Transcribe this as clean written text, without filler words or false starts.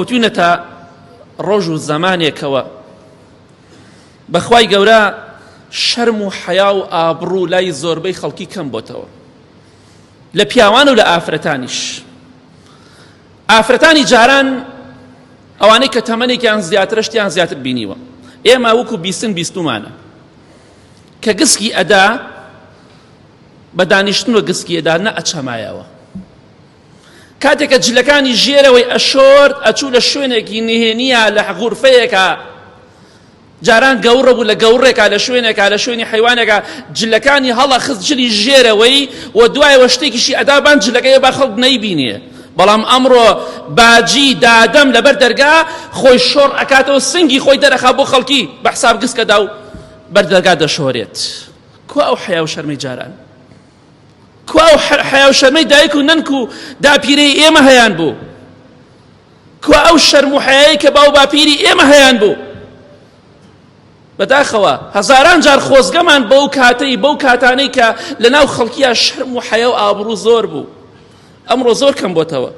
وتوینەتە ڕۆژ و زەمانێکەوە بەخوای گەورە شەرم و حەیا و ئابڕوو لای زۆربەی خەڵکی کەم بۆتەوە لە پیاوان و لە ئافرەتانیش. ئافرەتانی جاران ئەوانەی کە تەمەنێکیان زیاترە شتیان زیاتر بینیوە. ئێمە وەکو بیستمانە کە گسکی ئەدا بە دانیشتنەوە گسکی ئەدا نە ئەچەمایەوە. کاتێکە جلەکانی ژێرەوەی ئەشۆرد ئەچوو لە شوێنێکی نهێنیە لە غورفەیەکە، جاران گەورە بوو لە گەورێکە لە شوێنێکە لە شوێنی حیوانێکە جلەکانی هەڵە خست جلی ژێرەوەی و دوایەوە شتێکیشی ئەدابان جلەکەی با خەڵک نەیبینێ. بەڵام ئەمڕۆ باجی دادەم لەبەر دەرگا خۆی شۆڕ ئەکاتەوە سنگی خۆی دەرەخا بۆ خەڵکی بە حساب گسکەدا و بەر دەرگا دەشۆرێت. کو ئەو حیا و شەرمەی جاران؟ کو ئەو حیا و شەرمەی دایک و نەنک و داپیرەی ئێمە هەیان بوو؟ کو ئەو شەرم و حیایی کە باو باپیری ئێمە هەیان بوو؟ بەداخەوە هەزاران جار خۆزگەمان بەو کاتەی بەو کاتانەی کە لەناو خەڵکیە شەرم و حەیا و ئابڕوو زۆر بوو. ئەمڕۆ زۆر کەم بۆتەوە.